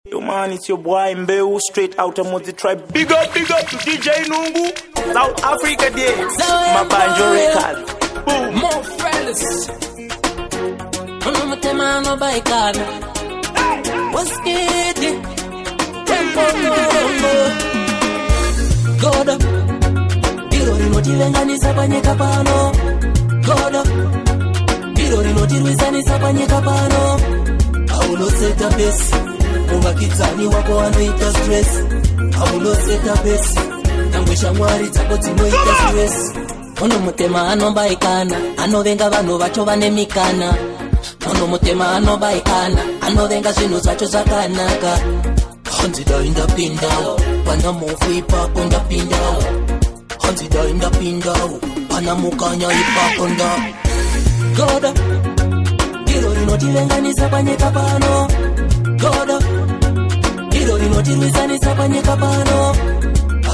Yo man, it's your boy Mbeu, straight out of Mozi Tribe. Big up to DJ Nungu, South Africa day. My banjo record. Boom. More fellas. Mama tema no baikana. What's good? Tempo no. Goda. Biro rinotivenga sapanyeka pano. Goda. Biro rinotirwisani sapanyeka pano. Aulo seta base. Unga kitani wako wanoita stress. Aulo seta base. Nangwisha mwari tako tinoita stress. Ono mutema anobaikana. Anovenga vanhu vacho vanemikana. Ono mutema anobaikana. Anovenga zvinhu zvacho zvakanaka. Hanzida indapindawo. Pana mofu ipapo ndapindawo. Hanzida indapindawo. Pana mukanya ipapo nda. Goda. Biro rinotivenganisa panyika pano. Goda. Biro rinotirwisanisa panyika pano.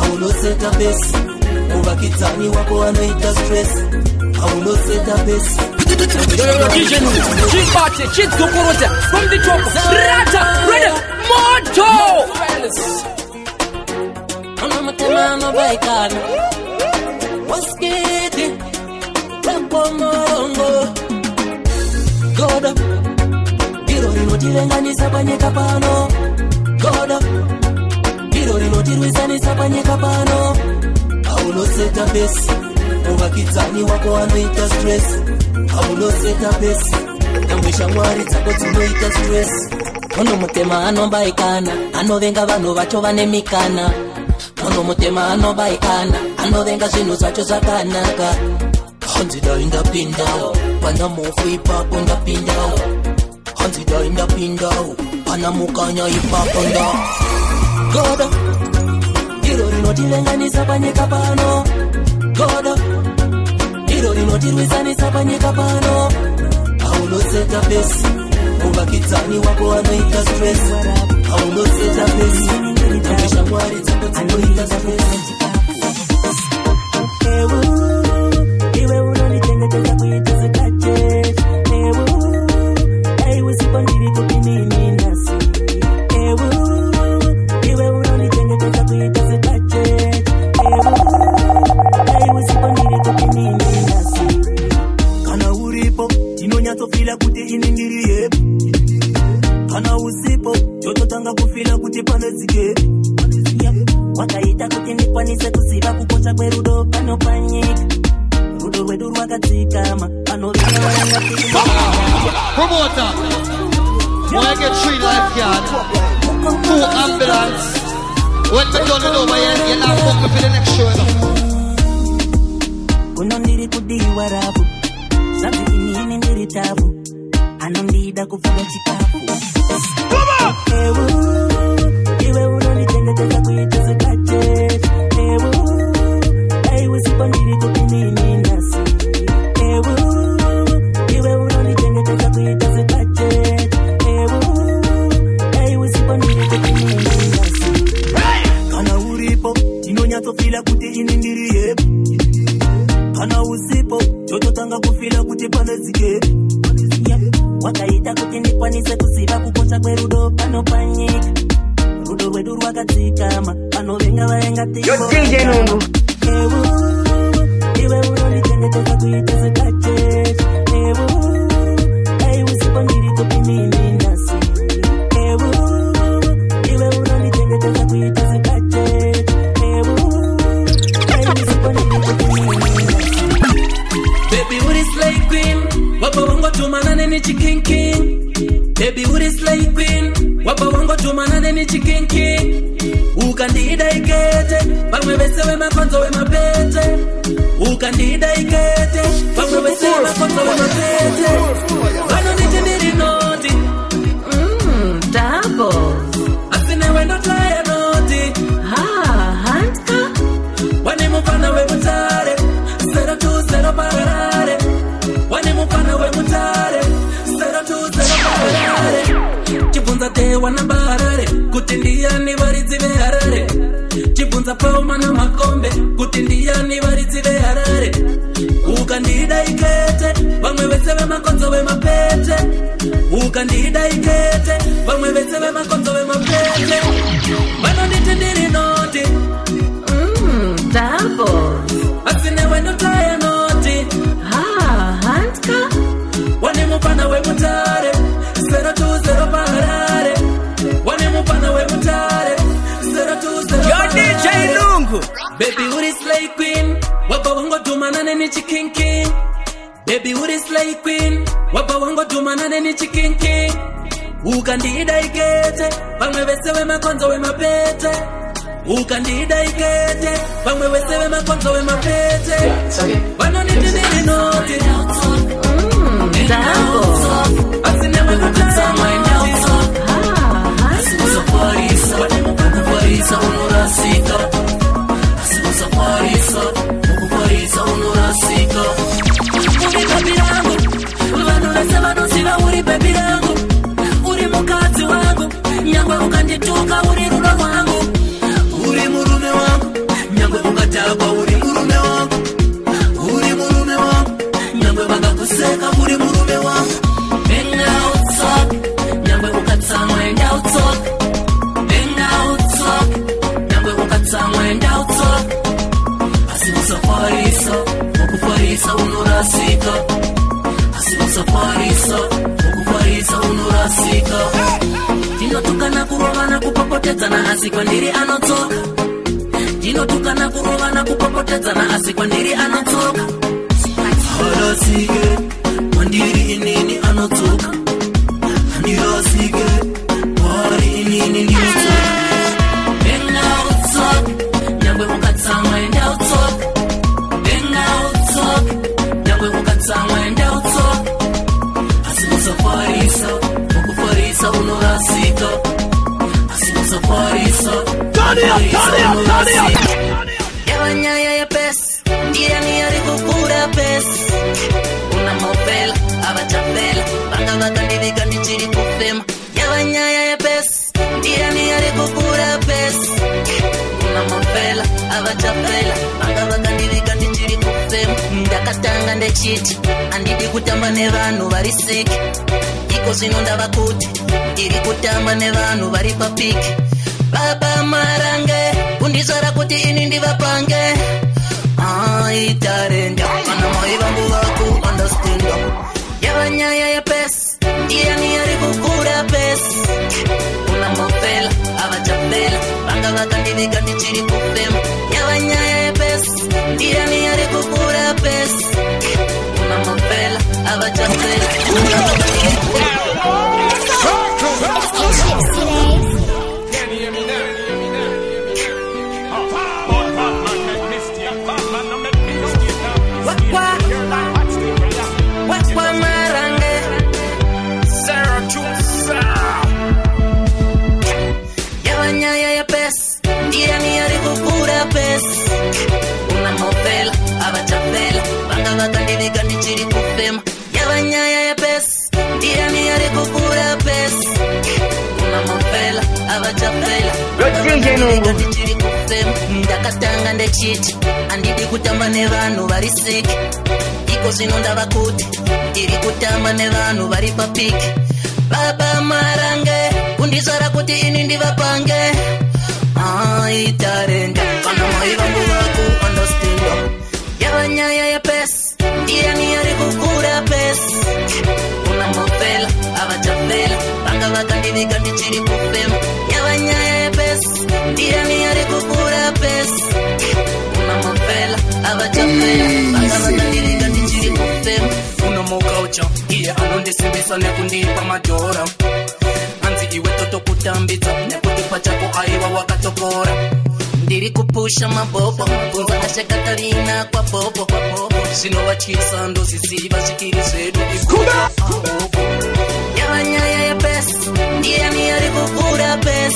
Aulo seta base. Unga kitani wako wanoita stress. Aulo seta base. DJ Nungu, G-Party, Kids Kukuruta, from the top, Rata, Rada, Moto! Mama temano baikana. What's good? Tempo mongo. Goda. Biro rinotivenganisa panyika pano. Goda. Biro rinotirwisanisa panyika pano. Aulo seta base. Unga kitani wako wanoita stress. Aulo seta base. Nangwisha mwari tako tinoita stress. Ono mutema anobaikana. Anovenga vanhu vacho vanemikana. Ono mutema anobaikana. Anovenga zvinhu zvacho zvakanaka. Hanzida indapindawo. Pana mofu ipapo ndapindawo. Hanzida indapindawo. Pana mukanya ipapo nda. Goda. Biro rinotivenganisa panyika pano. Goda. Biro rinotirwisanisa panyika pano. Aulo seta base. Unga kitani wako wanoita stress. Aulo seta base. Nangwisha mwari tako tinoita stress. Iwe unonitengeteza kuita zikache. Iwe sipandiri kupinini nasi. Iwe unonitengeteza kuita zikache. Iwe sipandiri kupinini nasi. Kana uripo, tinonyatofila kuti iningirie. Kana usipo, chototanga kufila kuti panezike. Wakaita kuti nikwanise kusiva kukocha kwerudo pano panyika. Rudo rwedu rwakadzikama pano vina vayanga pima. Promoter, when I get 3 lifeguard, 2 ambulance. When we done it over here, you're not fucking for the next show. Unondiri kudiwa rabu. Sabi inini ndiri tabu. Anondida kufuga chikafu. Iwe unonitengeteza kuita zikache. Iwe sipandiri kupinini nasi. Iwe unonitengeteza kuita zikache. Iwe sipandiri kupinini nasi. Kana uripo, tinonyatofila kuti iningirie. Kana usipo, chototanga kufila kuti panezike. Wakaita kuti nikwanise kusiva kukocha kwerudo pano panyika. Rudo rwedu rwakadzikama pano venga vaenga tiko. Yo DJ Nungu. Iwe unonitengeteza kuita zikache. Iwe sipandiri kupinini nasi. Iwe unonitengeteza kuita zikache. Iwe sipandiri kupinini nasi. Baby uri slay queen. Wapa wango tumana ni chicken king. Baby uri slay queen. Wapa wango tumana ni chicken king. Ukandida ikete. Pamwe besewe makonzo we mapete. Ukandida ikete. Pamwe besewe makonzo we mapete. Wano nitindiri noti. Double. Asine wendo taya noti. Hanka. Wani mufana we mutare. 020 parare. Wani mufana we mutare. 020 parare. Chibunza te wana barare. Kutindia ni varizive harare. Chibunza pauma na makombe. Kutindia ni varizive harare. Ukandida ikete. Wamwe wesewe makonzo we mapete. Ukandida ikete. Wamwe wesewe makonzo we mapete. Baby uri slay queen, wapa wango tumanane ni chicken king. Baby uri slay queen, wapa wango tumanane ni chicken king. Ukandida ikete, pamwe wesewe makonzo we mapete. Ukandida ikete, pamwe wesewe makonzo we mapete. Wano nitidini noti. Dambo. Asinewe kutama inauto. Asimusa parisa, ukuparisa unurasika. Asimusa parisa, ukuparisa unurasika. Uri baby rangu, wano lesema nusila uri baby rangu. Uri mukati wangu, nyangwe ukandituka uri rulo wangu. Uri murume wangu, nyangwe ukataba uri murume wangu. Uri murume wangu, nyangwe bakakuseka uri murume wangu. Bang out talk, nyangwe ukatama and out talk. Bang out talk, nyangwe ukatama and out talk. Asimusa parisa, ukuparisa unurasika. Asimusa parisa, ukuparisa unurasika. Tinotuka na kurova na kupopoteza na asikwa ndiri anotoka. Tinotuka na kurova na kupopoteza na asikwa ndiri anotoka. Harasike, mandiri inini anotoka. Ndirasike, wari inini ndinotoka. Bang out talk, nyangwe ukatama and out talk. Bang out talk, nyangwe ukatama and out talk. Asimusa parisa, ukuparisa unurasika. Asimusa parisa, ukuparisa unurasika. Yabanyaya ya pes, ndiye ni arikukura pes. Una mopela, abachapela, banga bakandivika ndichiri kufema. Yabanyaya ya pes, ndiye ni arikukura pes. Una mopela, abachapela, banga bakandivika ndichiri kufema. Ndakatanga ndechiti, andidi kutamba nevanu vari sick. Iko zino ndava kuti, ndiri kutamba nevanu vari papiki. Baba marange, kundizara kuti ini ndivapange. Itarenda, kana mai vangu vaku understanda. Yabanyaya ya pes, ndiye ni arikukura pes. Una mopela, abachapela, banga bakandivika ndichiri kufema. Yabanyaya ya pes, ndiye ni arikukura pes. Una mopela, abachapela, banga bakandivika. Wakwa marange, yabanyaya ya pes, ndiye ni arikukura pes. Una mopela, abachapela, banga bakandivika ndichiri kufema. Yabanyaya ya pes, ndiye ni arikukura pes. Una mopela, abachapela, banga bakandivika ndichiri kufema. Ndakatanga ndechiti, andidi kutamba nevanu vari sick. Iko zino ndava kuti, ndiri kutamba nevanu vari papiki. Baba marange, kundizara kuti ini ndivapange. Itarenda, kana mai vangu vaku understanda. Yabanyaya ya pes, ndiye ni arikukura pes. Una mopela, abachapela, banga bakandivika ndichiri kufema. Yabanyaya ya pes, ndiye ni arikukura pes. Una mopela, abachapela, banga bakandivika ndichiri kufema. Una mokaucha, iye anondisimbisa nekundipa madora. Anzi iwe toto kutambitsa, nekutipa chako aiwa wakatokora. Ndiri kupusha mabobo, kunza ashe Katarina kwa bobo. Sino wachisa ndo sisiva shikiri zedu ikuda. Yabanyaya ya pes, ndiye ni arikukura pes.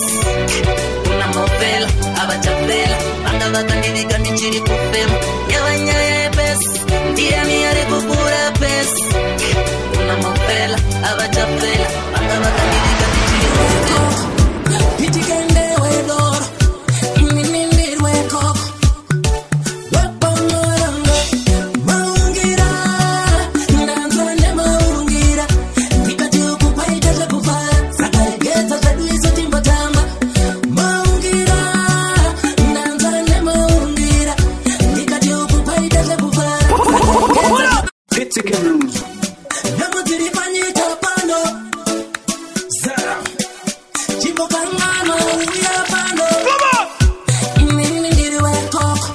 Una mopela, abachapela, banga bakandivika ndichiri kufema. Yabanyaya ya pes, ndiye ni arikukura pes. Una mopela, abachapela, banga bakandivika ndichiri kufema. Pichikende wedoro, inindir wekoko. Wepo maranga, maungira. Ndanzane maungira. Nikati ukupaita za kufaya, sakaregeza za duizo timbatamba. Maungira, ndanzane maungira. Nikati ukupaita za kufaya, sakaregeza. Pichiken. Namutiri panyita pano. Zara. Chimbo kangano uya pano. Inini ndiri wekoko.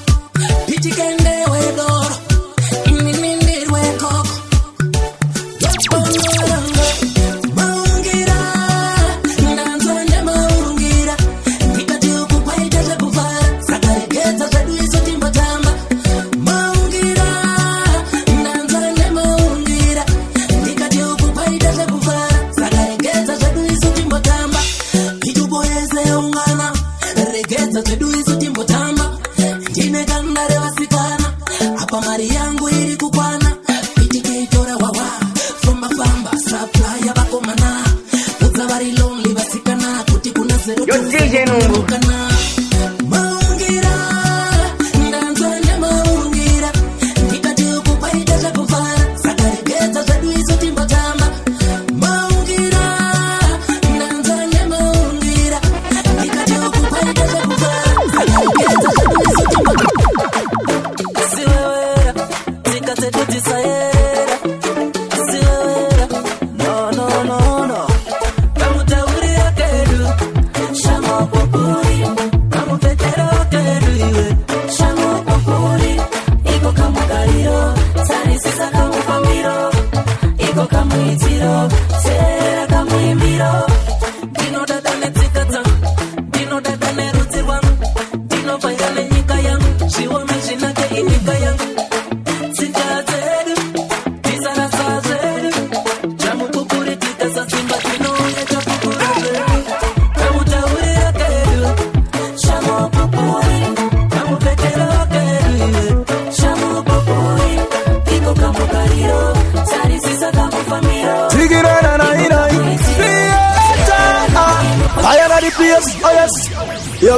DJ Nungu.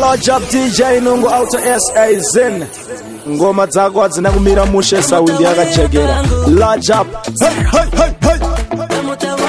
Large up DJ Nungu out to SA Zen. Ngoma zako hazina kumira mushe saundi yakachekera. Large up. Hey hey hey hey.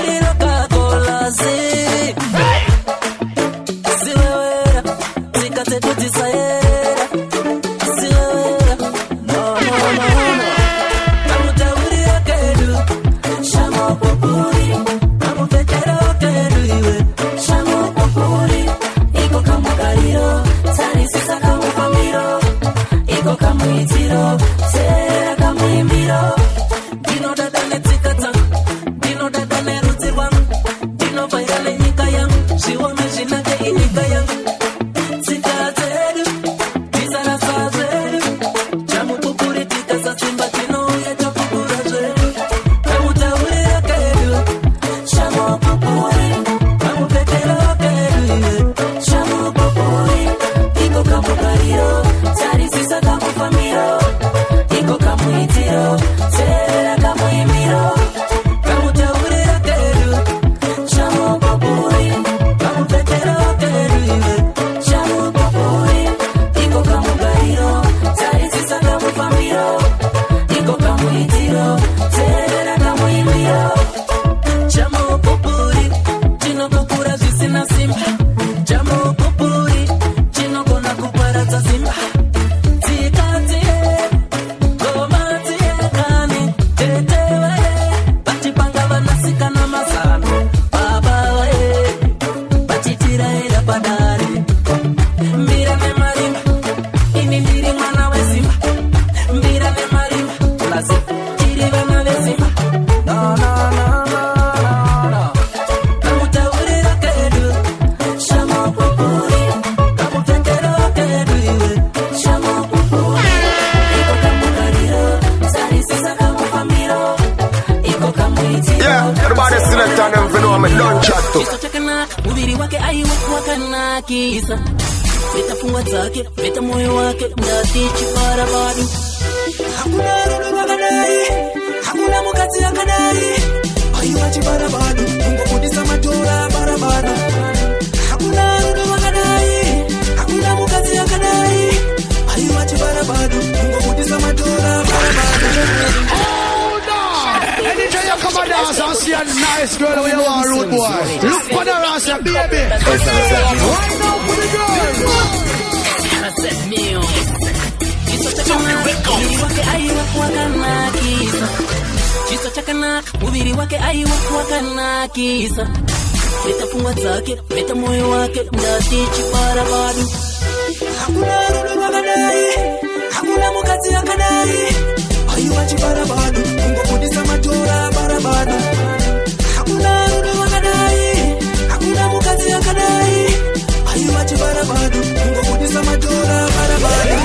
Vitafungwa zake, vita moyo wake, mdatichi para badu. Hakuna rudu wakanai, hakuna mukati ya kanai. Ayuwachi para badu, mungu kudisa matura para badu. Hakuna rudu wakanai, hakuna mukati ya kanai. Ayuwachi para badu, mungu kudisa matura para badu. Hold on! Anytime you come and dance and see a nice girl with your rude boy, look for the ass and baby. Right now for the girl. Chiso chakana, ubiri wake aiwa wakana kisa. Vitafungwa zake, vita moyo wake, mdatichi para badu. Hakuna rudu wakanai, hakuna mukati ya kanai. Ayuwachi para badu, mungu kudisa matura para badu. Hakuna rudu wakanai, hakuna mukati ya kanai. Ayuwachi para badu, mungu kudisa matura para badu.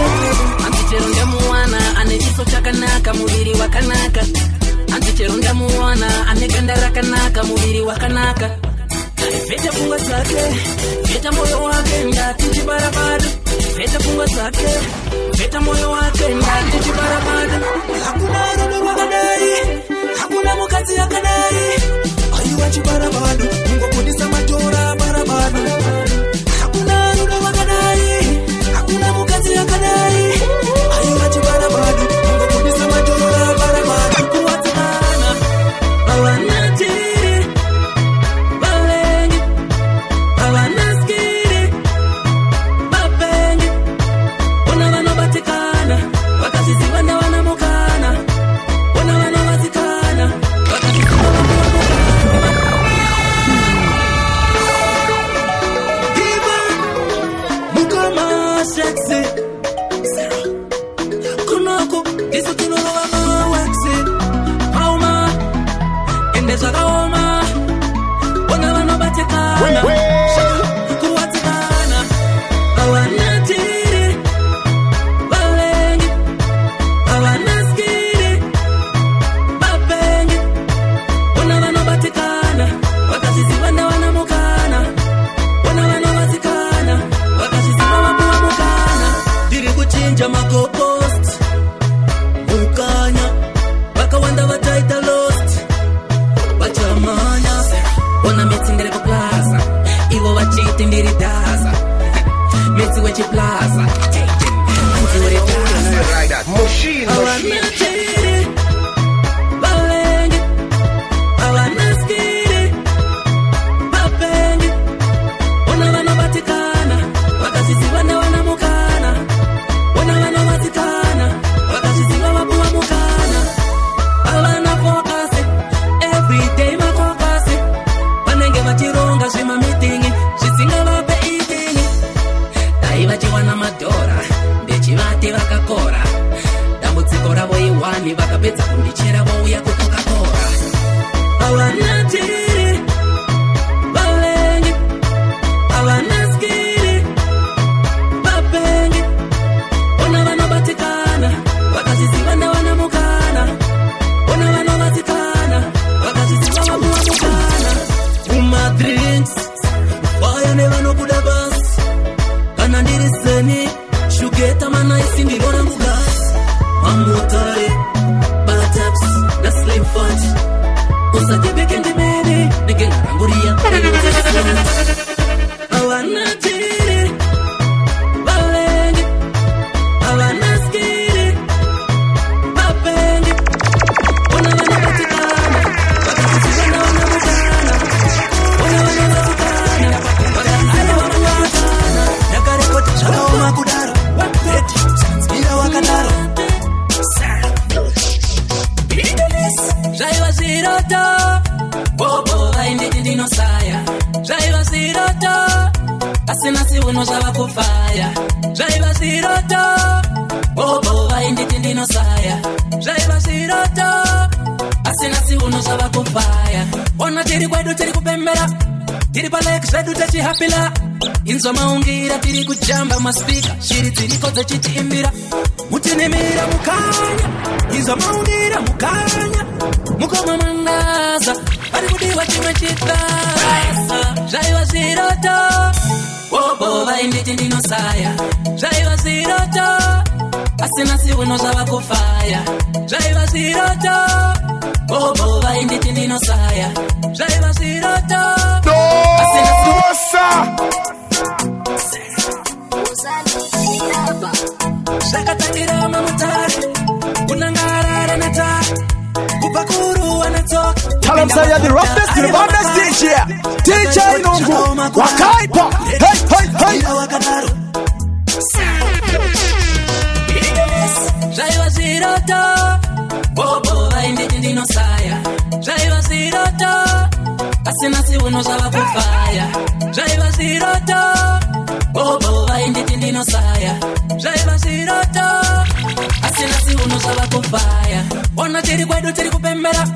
Anticheronga muwana, anejiso chakanaka, mubiri wakanaka. Anticheronga muwana, aneganda rakanaka, mubiri wakanaka. Veta funga zake, veta moyo wake, ndatichi para badu. Veta funga zake, veta moyo wake, ndatichi para badu. Hakuna rudu wakanai, hakuna mukati ya kanai. Ayuwachi para badu, mungu kudisa matura para badu. Hakuna sexy kunoko isutulova mawaxi hauma endeza kaoma ona vano batekana kuwatikana awanatiri balengi awanaskiri bapengi ona vano batekana wakazizivana wanamukana ona vano batekana wakazizivana wapuwamukana tiri kuchinja makopost mukanya vakawanda vataita lost vachamanya ona mitsingere kuplaza ivo vachiti ndiri dhaza mitsi wechiplaza mitsi weredhaza avanatiri valengi avanaskiri vapengi ona vanovatikana vakazizivana vanamukana ona vanovatikana vakaziziva vapuwamukana avana fokasi everyday makokasi vanenge vachironga zvimamitingi zvisingavape itingi dai vachiwana madhora ndechivati vakakora dambudziko ravo iwani vakapedza kundichera vouya kukokakora avanatiri valengi avanaskiri vapengi ona vanobatikana vakazizivana vanamukana ona vanovatikana vakaziziva vapuwamukana kumadrinks vaya nevanobuda basi kana ndiri seni shugeta manaisi ndivona mugasi mamotare bataps na slim fat usatibike ndimene ndikengaranguria avanatiri valengi avanaskiri vapengi ona vanovatikana vakazizivana vanamukana ona vanovatikana vakazizivana vapuwamukana yakarekoti zvakaoma kudaro ira wakadaro zvaiva zviroto bobo vainditi ndinosaya zvaiva zviroto asina siuno zvava kufaya zvaiva zviroto bobo vainditi ndinosaya zvaiva zviroto asina siuno zvava kufaya ona tiri kwedu tiri kupembera tiri paleki zvedu techihapila inzwa maungira tiri kujamba maspika shiri dziriko dzechitiimbira mutinimira mukanya inzwa maungira mukanya mukoma mandaza vari kudiwa chimwe chitasa zvaiva zviroto bobo vainditi ndinosaya zvaiva zviroto asina siuno zvava kufaya zvaiva zviroto bobo vainditi ndinosaya zvaiva zviroto asina zvakatangira mamutare kunangarara natare kubva kuruwa natsoka Tell them say you're the roughest, the baddest DJ. DJ Nungu, Wakaipa. Hey, hey, hey. zvaiva zviroto bobo vainditi ndinosaya zvaiva zviroto asina siuno zvava kufaya zvaiva zviroto bobo vainditi ndinosaya zvaiva zviroto asina siuno zvava kufaya ona tiri kwedu tiri kupembera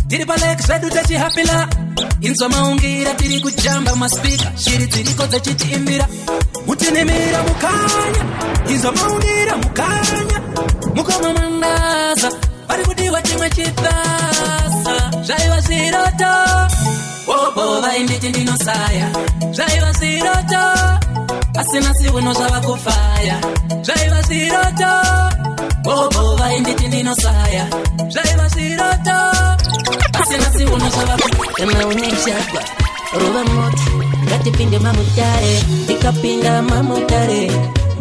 tiri paleki zvedu techihapila inzwa maungira tiri kujamba maspika shiri dziriko dzechitiimbira mutinimira mukanya inzwa maungira mukanya mukoma mandaza vari kudiwa chimwe chitasa zvaiva zviroto bobo vainditi ndinosaya zvaiva zviroto asina siuno zvava kufaya zvaiva zviroto bobo vainditi ndinosaya zvaiva zviroto asina siuno zvava kana uneshakwa rova moti ngatipinde mamutare tikapinda mamutare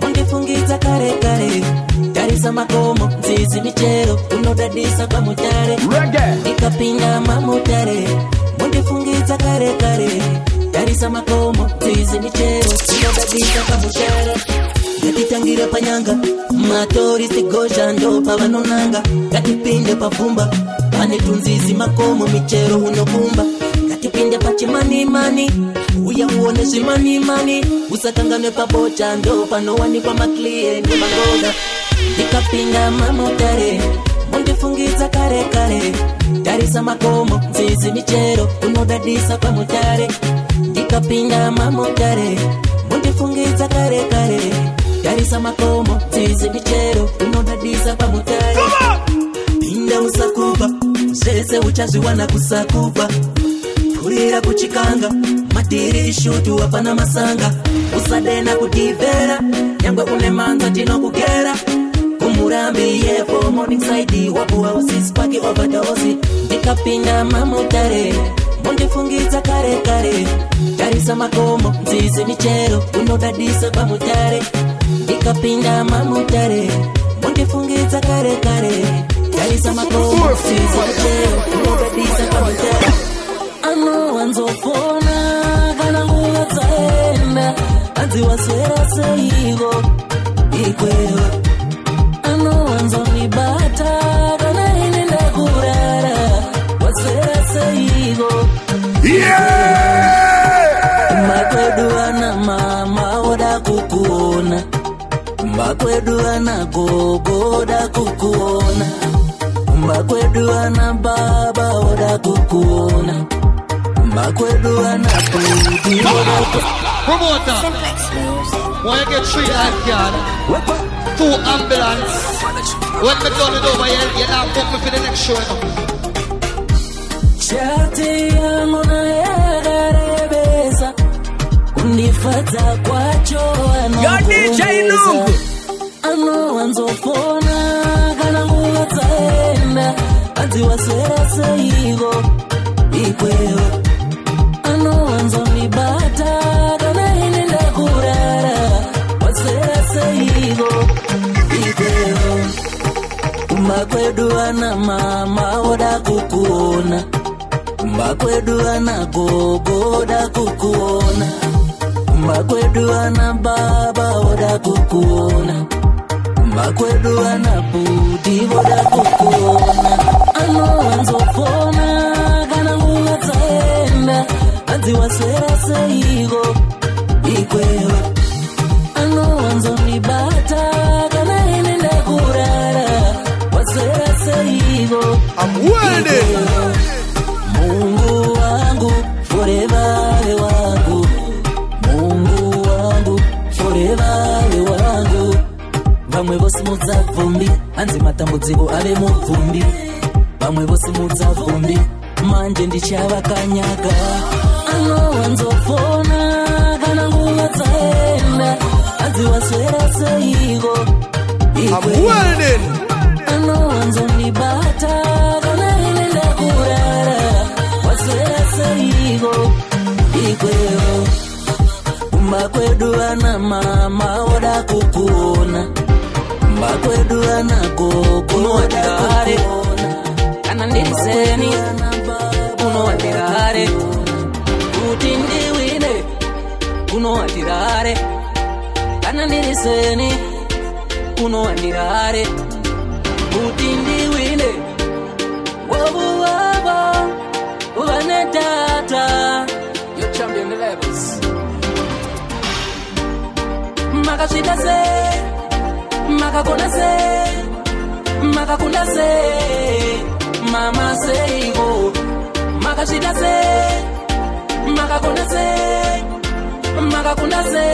mundifungidza kare kare tarisa makomo nzizi michero unodadisa pamutare tikapinda mamutare mundifungidza kare kare tarisa makomo nzizi michero unodadisa pamutare ngatitangira panyanga matori sigosha ndo pavanonanga ngatipinde pavumba pane tunzizi makomo michero unokumba ngatipinde pachimanimani media uone zimani usakangame pabocha ndo panowani kwa maklienti magoda nikapinga mamutare mundifungiza kare darisa makomo nzizi michero unodadisa kwa mutare nikapinga mamutare mundifungiza kare darisa makomo nzizi michero unodadisa kwa mutare pinda usakuba zeze uchaziwa na kusakuba turira kuchikanga matiri shutu hapana masanga usadena kudivera nyangwe unemanza tino kugera kumurambi yepo morning side wapu wa usispaki overdose nikapinga mamutare mundifungiza kare darisa makomo nzizi michero unodadisa kwa mutare nikapinga mamutare mundifungiza kare darisa makomo nzizi michero unodadisa kwa mutare ano wanzofona kana nguva dzaenda adziwaswera seigo ikweyo ano wanzonibata kana ine ndakurara waswera seigo makwedu ana mama oda kukuona makwedu ana gogo oda kukuona makwedu ana baba oda kukuona makwedu ana puti promoter when you get 3 life yard 2 ambulance when me done it over here you now book me for the next show chati yangu na yagarebeza unifata kwacho anakuuza ano wanzofona kana nguva dzaenda adziwaswera seigo ikweyo ano wanzonibata kana ine ndakurara waswera seigo ikweyo makwedu ana mama oda kukuona makwedu ana gogo oda kukuona makwedu ana baba oda kukuona makwedu ana puti oda kukuona ano wanzofona kana nguva dzaenda adziwaswera seigo ikweyo ano wanzonibata kana ine ndakurara waswera seigo Mungu wangu forever wangu Mungu wangu forever wangu vamwe vose mudzavumbi hanzi matambudziko ave muvumbi vamwe vose mudzavumbi manje ndichava kanyaga ano wanzofona kana nguva dzaenda hanzi waswera seigo ano wanzonibata kana ine ndakurara waswera seigo ikweyo makwedu ana mama oda kukuona makwedu ana gogo oda kukuona kana ndiriseni unowatirare kuti ndiwine unowatirare kana ndiriseni unowatirare kuti ndiwine wobuwabo uvane data your champion levels makasvika se makakona se makakunda se mama seigo makasvika se makakona se makakunda se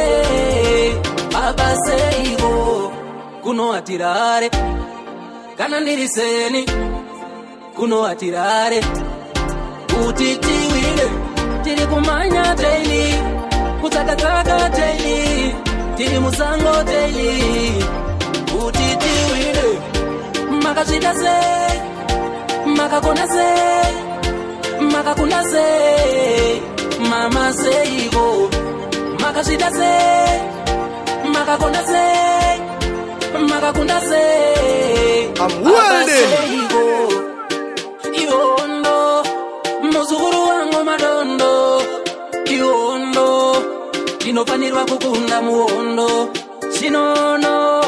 baba seigo kunowatirare kana ndiriseni kunowatirare kuti tiwine tiri kumanya daily kutsakatsaka daily tiri musango daily kuti tiwine makasvika se makakona se makakunda se mama seigo makasvika se makakona se makakunda se seigo iwondo muzukuru wangu madondo iwondo inofanirwa kukunda muwondo chinono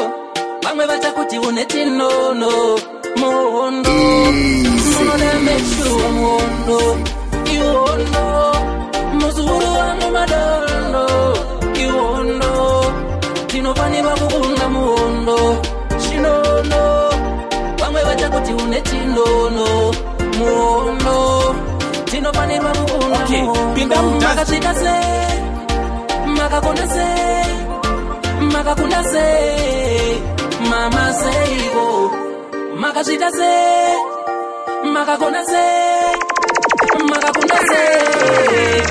vamwe vachakuti une chinono muwondo munolemeshuwa muwondo iwondo muzukuru wangu madondo nechinono muono tinofanirwa kukunda makasvika sei makakunda sei makakunda sei mama seiko makasvika sei makakunda sei makakunda sei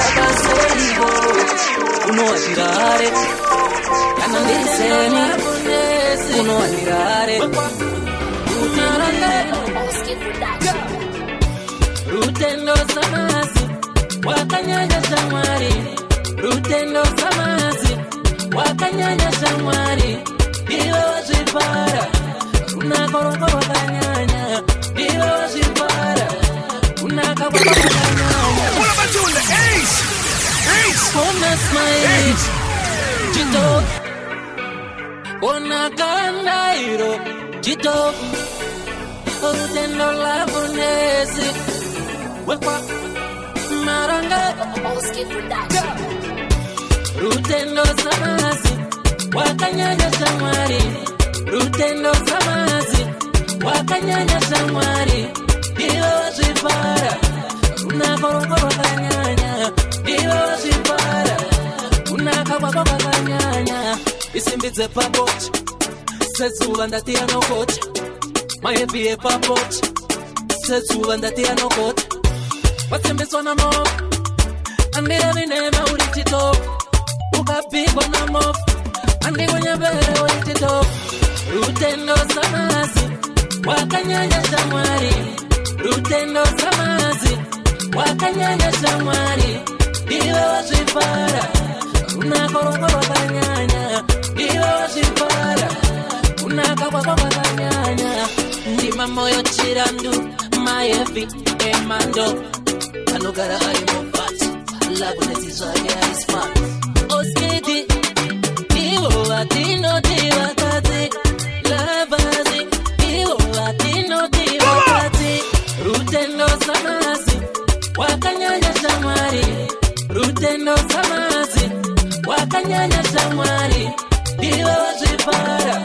akaseiko unoashirare kana ndiseni unoashirare Rutendo samasi wakanyanya shamwari Rutendo samasi wakanyanya shamwari Iwe wajipara unakoroko wakanyanya Iwe wajipara unakawaka wakanyanya What am I doing? The Ace! Ace! Ona smile Jito Ona kandairo Jito Rutendo labunesi Wekwa Maranga Rutendo samasi wakanyanya shamwari Rutendo samasi wakanyanya shamwari Iwe wajipara unakoroko wakanyanya Iwe wajipara unakawaka wakanyanya Isimbidze papochi Sezuva ndatia nokoti Mayepiye papochi Sezuva ndatia nokoti Watsembeswa na mofu Andira vinema ulichitofu Ukapigwa na mofu Andiko nyabere ulichitofu Rutendo samasi wakanyanya shamwari Rutendo samasi wakanyanya shamwari Iwe wajipara unakoroko wakanyanya Iwe wajipara unakawaka wakanyanya Ndima moyo chirandu Mayepi emando Kanogara harimo fati Labuneti zake harisfati Oskiti Iwo atino tiwakati Lavazi Iwo atino tiwakati Rutendo samasi wakanyanya shamwari Rutendo samasi wakanyanya shamwari Iwe wajipara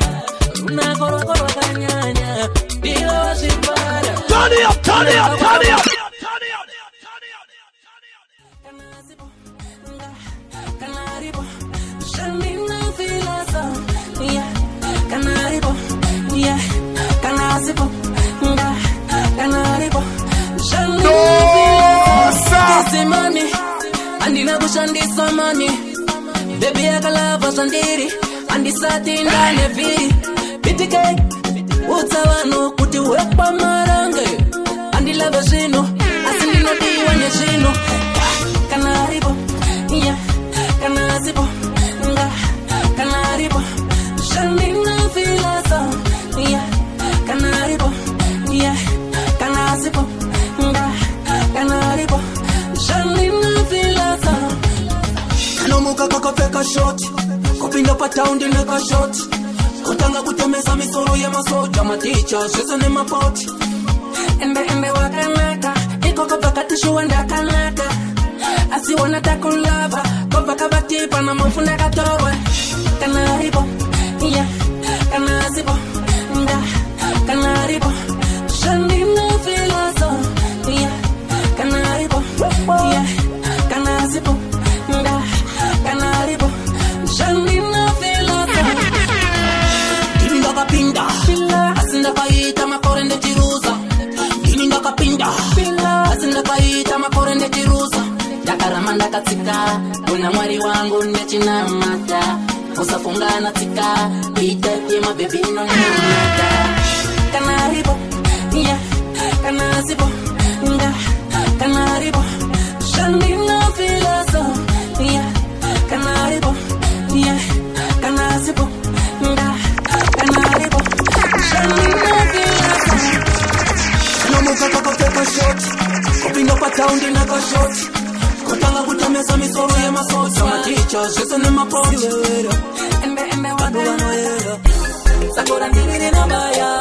unakoroko wakanyanya Iwe wajipara Turn it up, turn it up, turn it up! Canaribo, Shamina Filasa, yeah, Canaribo, yeah, Canasibo, Canaribo, Shamina Filasa, Simani, Andina Bushandi Samani, Baby Akalava Sandiri, Andi Satina Nevi, Pitike, Utawano, Kuti Wepa Marange, Andi Lavazino, Asinino Diwanezino, Canaribo, yeah. Canasibo, Canaribo, Shamina Filasa, yeah, Canaribo, yeah, Canasibo, Canaribo, Shamina Filasa. Kanomuka kakapeka shot, kupinda pataundi neka shot, kutanga kutemeza misoro ya masoja, maticha, shesa ne mapoti. Embe wakanaka, iko kapaka tishu wanda kanaka. Asi wanata kulava Kopa kabatipa na mufunda katorwe Canaribo, yeah, Canasibo, Canaribo, Shamina Filasa, yeah, Canaribo, yeah, Canasibo, Canaribo, Shamina Filasa. Kininga kapinda, asinda kaita makorende chiruza. Kininga kapinda, asinda kaita makorende chiruza. Dakaramanda katika Una mwari wangu nechina mata Usafungana tika Ite ma baby no nyamata Canaribo, yeah, Canasibo, Canaribo, Shamina Filasa, yeah, Canaribo, yeah, Canasibo, Canaribo, Shamina Filasa. Kanomuka kakapeka shot, kupinda pataundi neka shot. Kutanga kutemeza misoro ya masoja, maticha, shesa ne mapoti. Embe wadu wanoyera Sakura ndiri na baya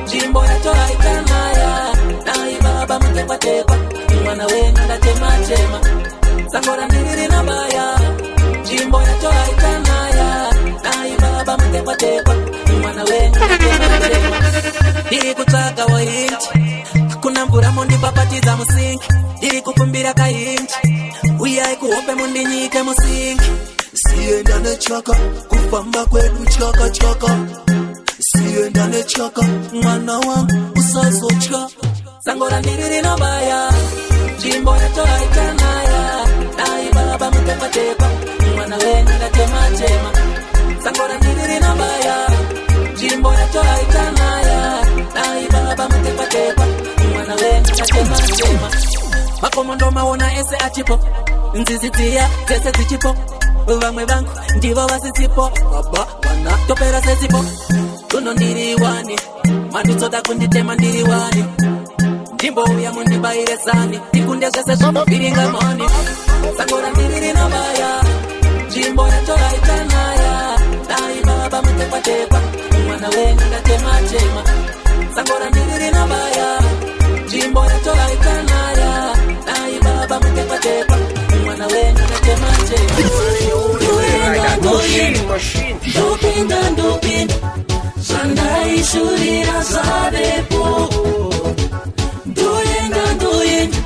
Jimbo ya toa ikanaya Na ibaba mtekwa tekwa Mwana wenga na tema tema Sakura ndiri na baya Jimbo ya toa ikanaya Na ibaba mtekwa tekwa Mwana wenga na tema tema Diri kutaka wa inch kuna mvura mundi papatiza musinki iri kukumbira kainchi uyai kuhope mundi nyike musinki sienda nechaka kufamba kwedu chaka chaka sienda nechaka mwana wangu usazocha sangora ndiri rinobaya jimbo yacho haitanaya dai baba mutepatepa mwana wenyu ndatematema sangora ndiri rinobaya jimbo yacho haitanaya dai baba mutepatepa mwana wenyu ndatematema makomondo maona ese achipo nzizitia zese zichipo vamwe vangu ndivo vasisipo baba wana topera sesipo kuno ndiri wani manditsoda kunditema ndiri wani ndimbo uya mundibaire sani tikunde zvese zvoviringa moni sangora ndiri rinobaya nzvimbo yacho haitanaya dai baba mutepatepa mwana wenyu ndatematema sangora ndiri rinobaya nzvimbo yacho haitanaya dai baba mutepatepa mwana wenyu ndatematema ndopinda ndopinda zvandaishurira zvavepo ndoenda ndoenda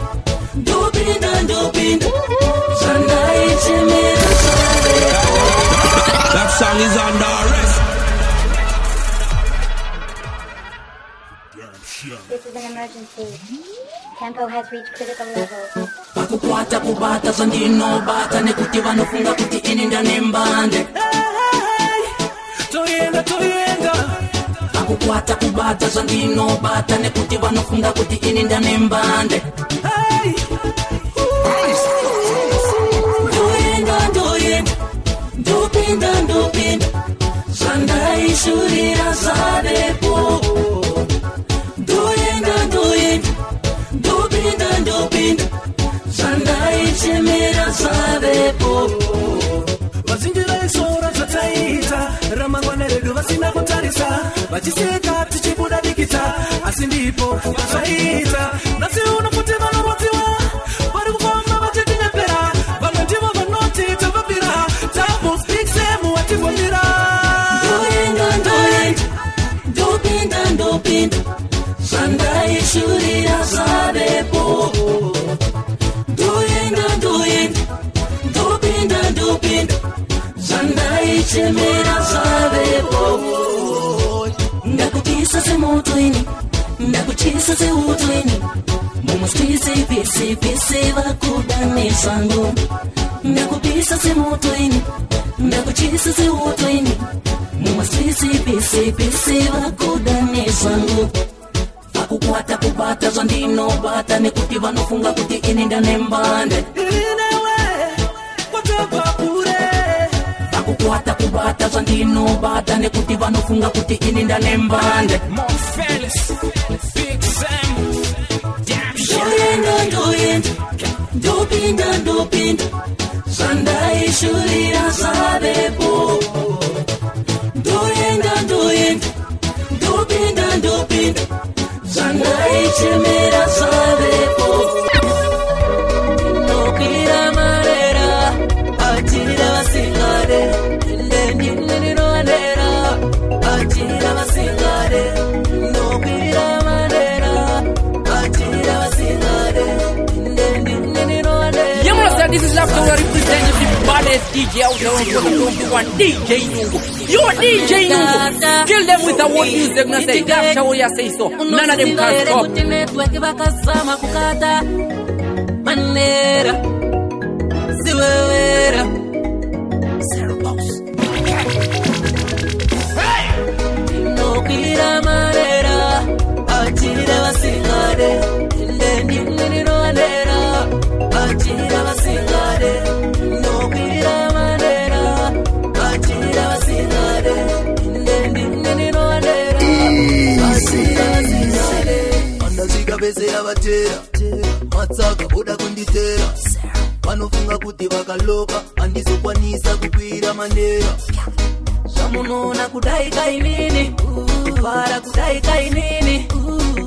ndopinda ndopinda zvandaichemera zvavepo. That song is under arrest. This is an emergency. Tempo has reached critical levels. Pakukwata kubata zvandinobata nekuti vanofunga kuti ini ndanembande toyenda pakukwata kubata zvandinobata nekuti vanofunga kuti ini ndanembande ndoenda ndopinda zvandaishurira zvavepo ndoenda ndopinda zvandaichemera zvavepo vazingira isora zvataita ramangwana redu vasina kutarisa vachiseka tichibuda dikita asi ndipo vazvaita nasi unofuti vanorodziwa vari kufamba vachitinyepera vamwe ndivo vanoti tavapira tamuspiksemu wativomira ndopinda zvandaishurira zvavepo ndopinda zvandaichemera zvavepo ndakupisa semoto ini ndakuchisa seuto ini mumustrise pese vakuda nezvangu ndakupisa semoto ini ndakuchisa seuto ini mumustrise pese vakuda nezvangu vakukwata kubata zvandinobata nekuti vanofunga kuti ini ndanembande vakukwata kubata zvandinobata nekuti vanofunga kuti ini ndanembande ndoenda ndopinda zvandaishurira zvavepo ndoenda ndopinda zvandaichemera zvavepo ndokwira marera atira vasingare ndendininoandera atira vasingare ndokwira marera atira vasingare ndendininoandera. You must say this is after we represent the baddest DJ out there on the one DJ Nungu. You are DJ Nungu. Kill them with the one music. Not say that's how you say so. None of them can stop. Vakasama kukata manera siwewera ndokwira marera atira vasingare ndendininoandera atira vasingare ndokwira marera atira vasingare ndendininoandera atira vasingare andazvika vese yavatera matsaka voda kunditera vanofunga kuti vakaloka handizokwanisa kukwira manera zvamunoona kudai kainini vara kudai kainini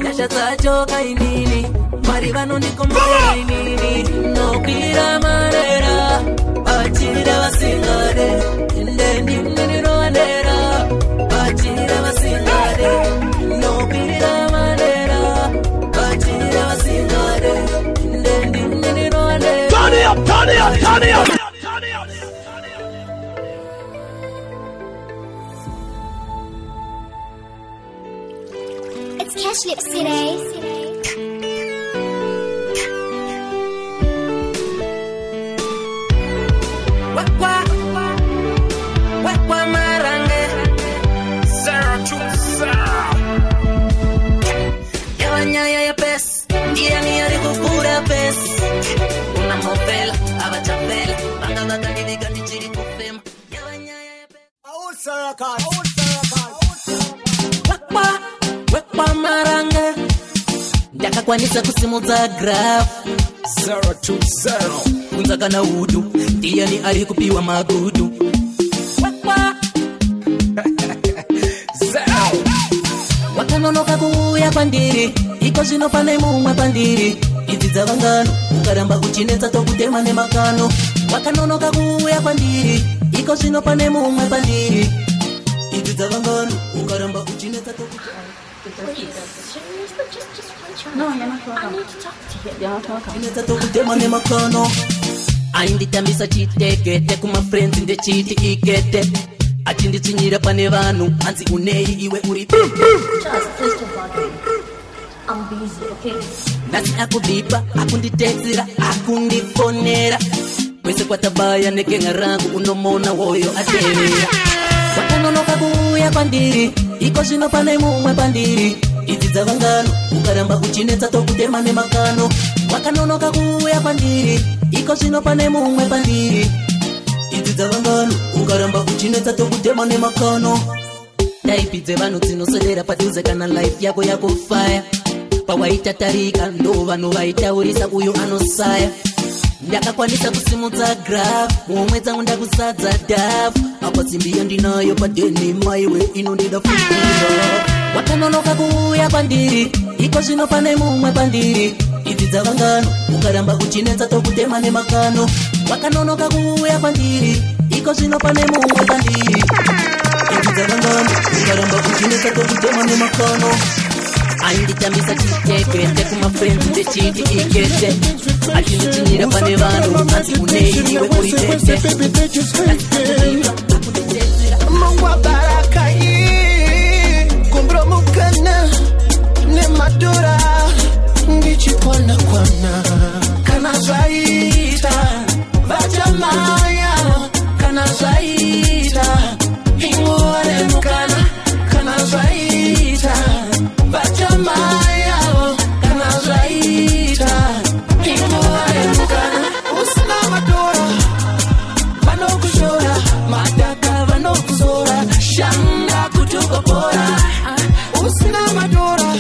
nyasha dzacho kainini mari vanondikomborera inini nokwira marera atira vasingare ndendininoandera atira vasingare nokwira marera Cash Lip City. Ndakakwanisa kusimudza graph 020 kunza kana udu ndiyani ari kupiwa magudu wakanonoka kuuya kwandiri iko zvino pane mumwe pandiri idzi dzavangano ukaramba uchinetsa tokutema nemakano wakanonoka kuuya kwandiri iko zvino pane mumwe pandiri idzi dzavangano ukaramba uchinetsa tokutema No, you're not welcome. I need to talk to you. You're not welcome. Inetsa tokutema nemakano ainditambisa chitekete kuma friends ndechiti ikete achinditsunyira pane vanhu anzi unei iwe uri Just please don't bother me. I'm busy, okay? nasi akubipa akunditedzera akundifonera kwese kwatabaya negenga rangu unomona woyo atevera wakanonoka kuuya kwandiri iko zvino pane mumwe pandiri idzi dzavangano ukaramba uchinetsa tokutema nemakano wakanonoka kuuya kwandiri iko zvino pane mumwe pandiri idzi dzavangano ukaramba uchinetsa tokutema nemakano taipidze vanhu dzinoswedera padhuze kana life yako yakufaya pawaitatarika ndo vanhu vaitaurisa uyo anosaya ndakakwanisa kusimudza graph mumwe dzangu ndakusadza dhafu apa simbiyo ndinayo padeni maiwe inondida fuira wakanonoka kuuya kwandiri iko zvino pane mumwe pandiri idzi dzavangano ukaramba uchinetsa tokutema nemakano wakanonoka kuuya kwandiri iko zvino pane mumwe pandiri idzi dzavangano ukaramba uchinetsa tokutema nemakano ainditambisa chitekete kuma friends ndechiti ikete achinditsunyira pane vanhu anzi unei iwe uri tete Mongwa barakai kumbro mukana ne madura ngichi kwana kana zaita vajamaya kana zaita ingore mukana kana zaita vajamaya kana zaita ingore mukana usna madura vanokushora madaka vanokuzora shanda kutukopora usina madora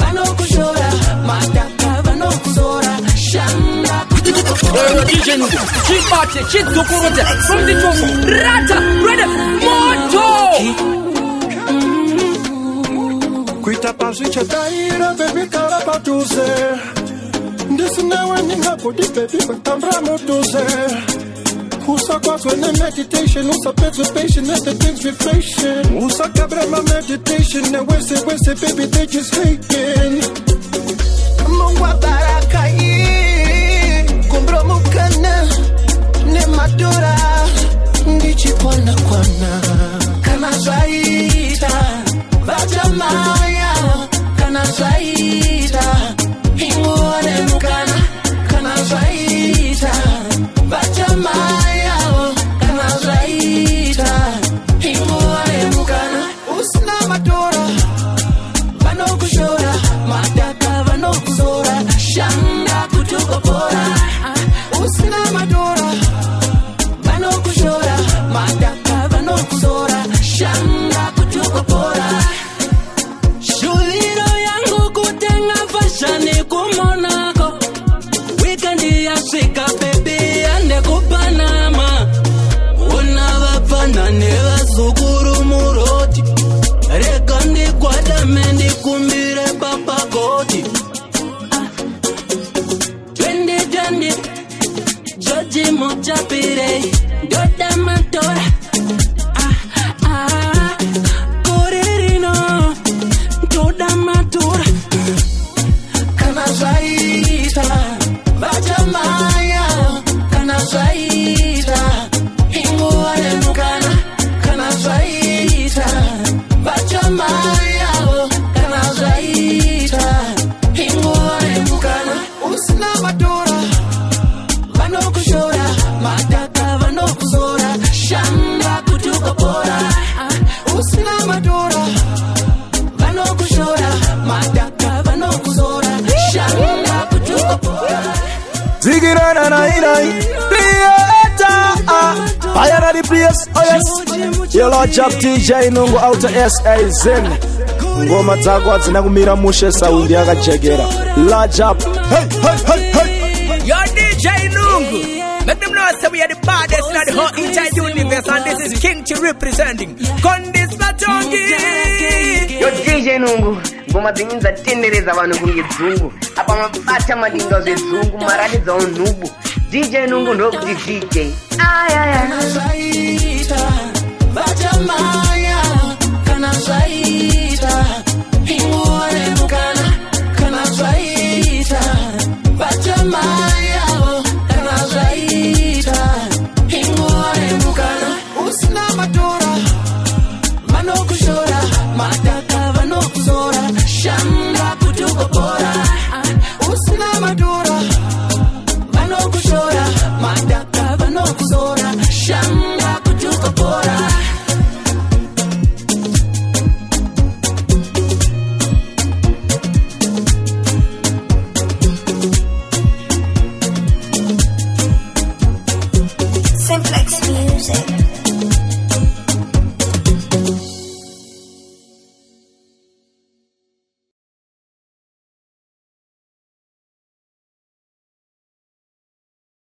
vanokushora madaka vanokuzora shanda kutukopora DJ Nugu chipate chidzokorodza from the top rata ready moto kuita pazvicha daira baby kara patuze ndisinawe ningakudi baby batambra motuze Usakwazwe na meditation, usapezwe patient at the things we facing. Usakabra my meditation, na wese baby they just hating. Mongwa barakai, kumbro mukana, ne madura, ndichi kwana kana zaita, vajamaya, kana zaita, ingone mukana, kana zaita, vajamaya. Shanda kutukopora usina madora vanokushora madaka obvious, oh yes. Yo Lord Job DJ Nungu out of SA Zen. Ngoma dzako adzina kumira mushe saundi yakajegera. Lord Job, hey, hey, hey, hey. Yo DJ Nungu. Let them know that we are the baddest in the whole entire universe, and this is King Chi representing Kondis Latongi. Yo DJ Nungu, ngoma zingi za tendereza vanhu kungedzungu. Apa mabata madinga zvezungu, maradi za unubu. DJ Nungu ndokuti DJ. Ay.